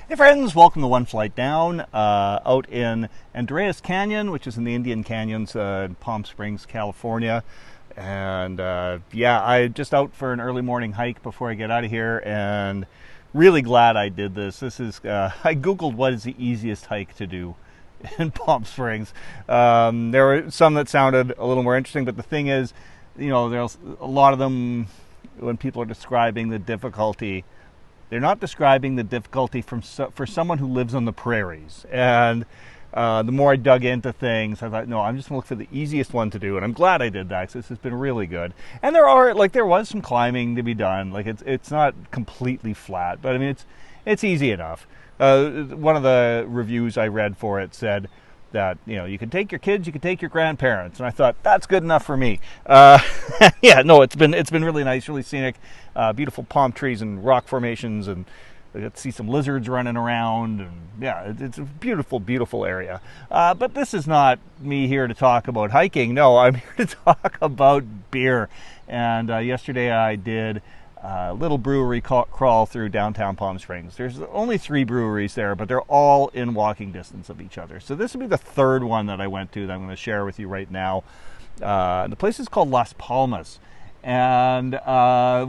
Hey friends, welcome to One Flight Down, out in Andreas Canyon, which is in the Indian Canyons in Palm Springs, California. And I just out for an early morning hike before I get out of here, and really glad I did this. This is I googled what is the easiest hike to do in Palm Springs. There were some that sounded a little more interesting, but the thing is, there's a lot of them when people are describing the difficulty. They're not describing the difficulty for someone who lives on the prairies. And the more I dug into things, I thought, no, I'm just going to look for the easiest one to do. And I'm glad I did that, because this has been really good. And there was some climbing to be done. It's not completely flat, but I mean, it's easy enough. One of the reviews I read for it said that, you can take your kids, you can take your grandparents. And I thought, that's good enough for me. It's been really nice, really scenic, beautiful palm trees and rock formations, and I got to see some lizards running around, and it's a beautiful, beautiful area. But this is not me here to talk about hiking. No, I'm here to talk about beer. And yesterday I did a little brewery crawl through downtown Palm Springs. There's only 3 breweries there, but they're all in walking distance of each other. So this will be the third one that I went to that I'm going to share with you right now. The place is called Las Palmas. And I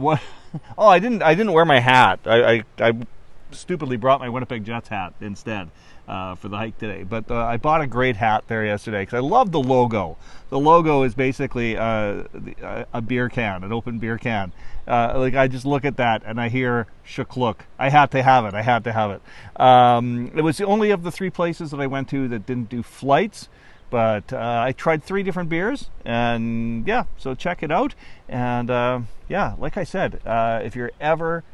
didn't wear my hat. I stupidly brought my Winnipeg Jets hat instead for the hike today. But I bought a great hat there yesterday because I love the logo. The logo is basically a beer can, an open beer can. I just look at that and I hear Shakluk. I had to have it. It was the only of the 3 places that I went to that didn't do flights. But I tried 3 different beers, and so check it out. And like I said, if you're ever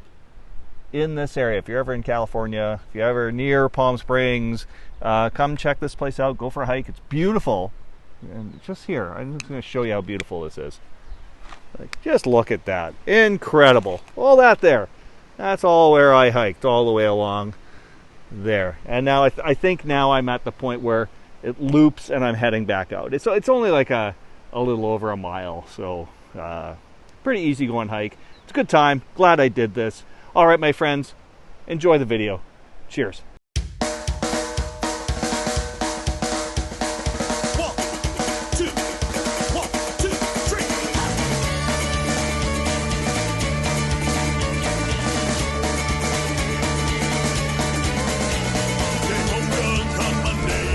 in this area, if you're ever in California, if you're ever near Palm Springs, come check this place out. Go for a hike. It's beautiful. And just here, I'm just going to show you how beautiful this is. Just look at that. Incredible. All that there. That's all where I hiked, all the way along there. And now I think now I'm at the point where it loops and I'm heading back out. It's only like a little over a mile, so pretty easy going hike. It's a good time. Glad I did this. All right, my friends, enjoy the video. Cheers.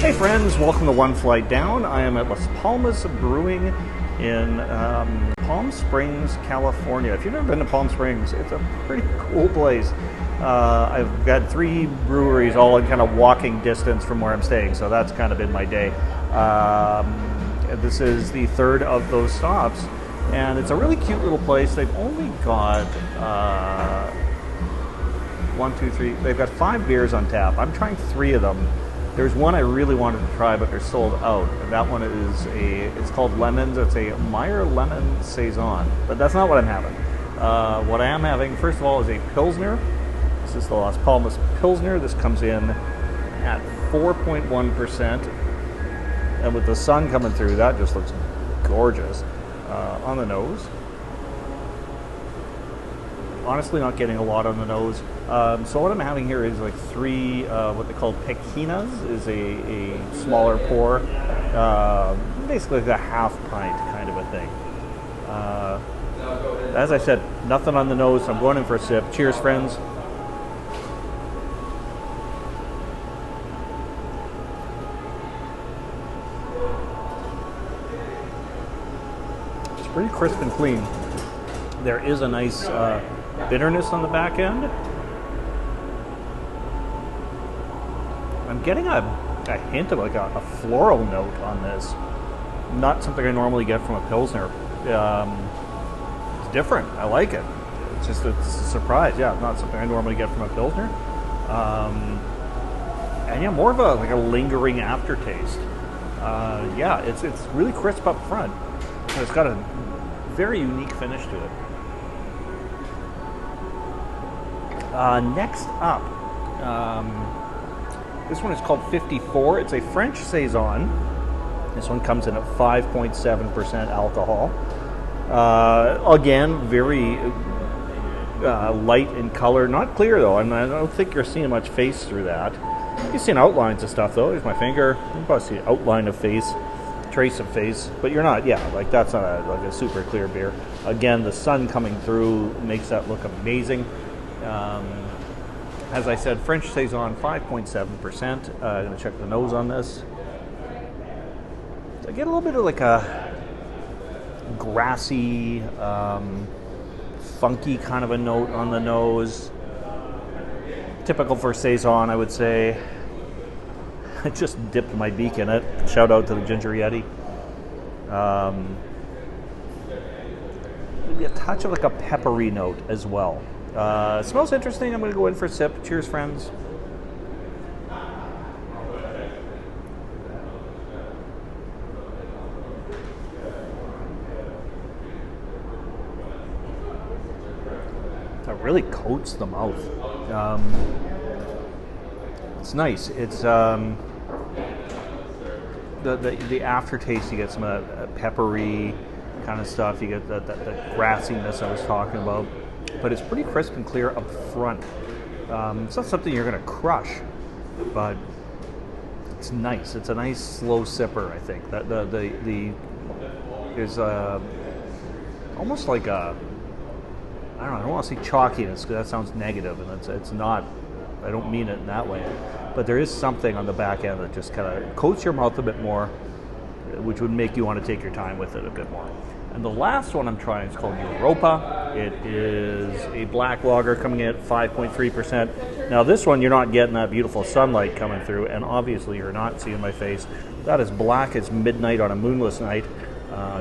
Hey friends, welcome to One Flight Down. I am at Las Palmas Brewing in Palm Springs, California. If you've never been to Palm Springs, it's a pretty cool place. I've got 3 breweries all in kind of walking distance from where I'm staying, so that's kind of been my day. This is the 3rd of those stops, and it's a really cute little place. They've only got 1, 2, 3. They've got 5 beers on tap. I'm trying 3 of them. There's one I really wanted to try, but they're sold out. And that one it's called Lemons. It's a Meyer Lemon Saison, but that's not what I'm having. What I am having, first of all, is a Pilsner. This is the Las Palmas Pilsner. This comes in at 4.1%. And with the sun coming through, that just looks gorgeous on the nose. Honestly, not getting a lot on the nose. So what I'm having here is like 3 what they call pequinas, is a smaller pour, basically like a half pint kind of a thing. As I said, nothing on the nose, so I'm going in for a sip. Cheers, friends. It's pretty crisp and clean. There is a nice bitterness on the back end. I'm getting a hint of like a floral note on this. Not something I normally get from a Pilsner. It's different. I like it. It's a surprise. Yeah, not something I normally get from a Pilsner. And more of a lingering aftertaste. It's really crisp up front. And it's got a very unique finish to it. Next up, this one is called 54. It's a French Saison. This one comes in at 5.7% alcohol. Again, very light in color. Not clear though. I don't think you're seeing much face through that. You're seeing outlines of stuff though. Here's my finger. You can probably see an outline of face, trace of face, but you're not. Yeah, like that's not like a super clear beer. Again, the sun coming through makes that look amazing. As I said, French Saison, 5.7%. I'm going to check the nose on this. I get a little bit of like a grassy, funky kind of a note on the nose. Typical for Saison, I would say. I just dipped my beak in it. Shout out to the Ginger Yeti. Maybe a touch of like a peppery note as well. It smells interesting. I'm going to go in for a sip. Cheers, friends. It really coats the mouth. It's nice. It's the aftertaste. You get some of that peppery kind of stuff. You get that grassiness I was talking about. But it's pretty crisp and clear up front. It's not something you're going to crush, but it's nice. It's a nice slow sipper, I think. That there's almost like a, I don't know. I don't want to say chalkiness because that sounds negative, and it's not. I don't mean it in that way. But there is something on the back end that just kind of coats your mouth a bit more, which would make you want to take your time with it a bit more. And the last one I'm trying is called Europa. It is a black lager coming in at 5.3%. Now this one, you're not getting that beautiful sunlight coming through, and obviously you're not seeing my face. That is black as midnight on a moonless night.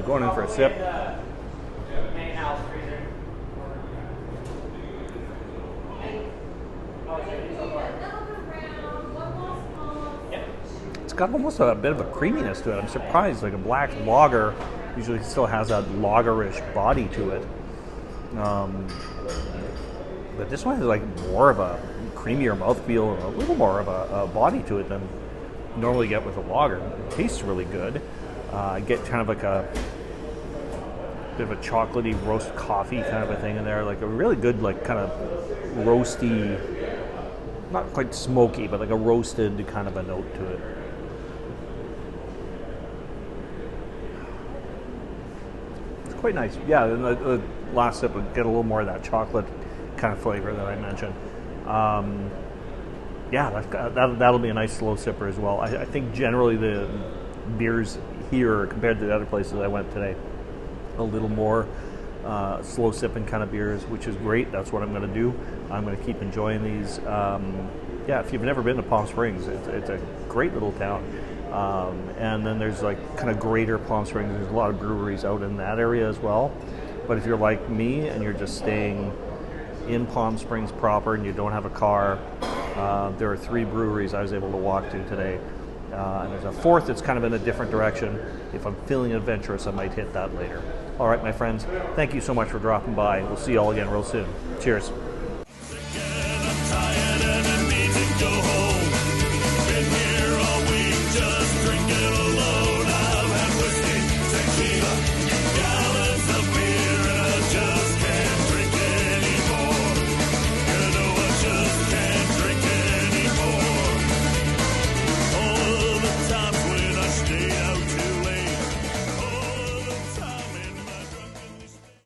Going in for a sip. It's got almost a bit of a creaminess to it. I'm surprised, like a black lager usually still has that lagerish body to it. But this one has like more of a creamier mouthfeel and a little more of a body to it than you normally get with a lager. It tastes really good. I get kind of like a bit of a chocolatey roast coffee kind of a thing in there, like a really good like kind of roasty, not quite smoky, but like a roasted kind of a note to it. Quite nice. Yeah, and the last sip would get a little more of that chocolate kind of flavor that I mentioned. Yeah, that'll be a nice slow sipper as well. I think generally the beers here compared to the other places I went today, a little more slow sipping kind of beers, which is great. That's what I'm going to do. I'm going to keep enjoying these. Yeah, if you've never been to Palm Springs, it's a great little town. And then there's like kind of greater Palm Springs. There's a lot of breweries out in that area as well. But if you're like me and you're just staying in Palm Springs proper and you don't have a car, there are 3 breweries I was able to walk to today. And there's a 4th that's kind of in a different direction. If I'm feeling adventurous, I might hit that later. All right, my friends, thank you so much for dropping by. We'll see you all again real soon. Cheers. Go home.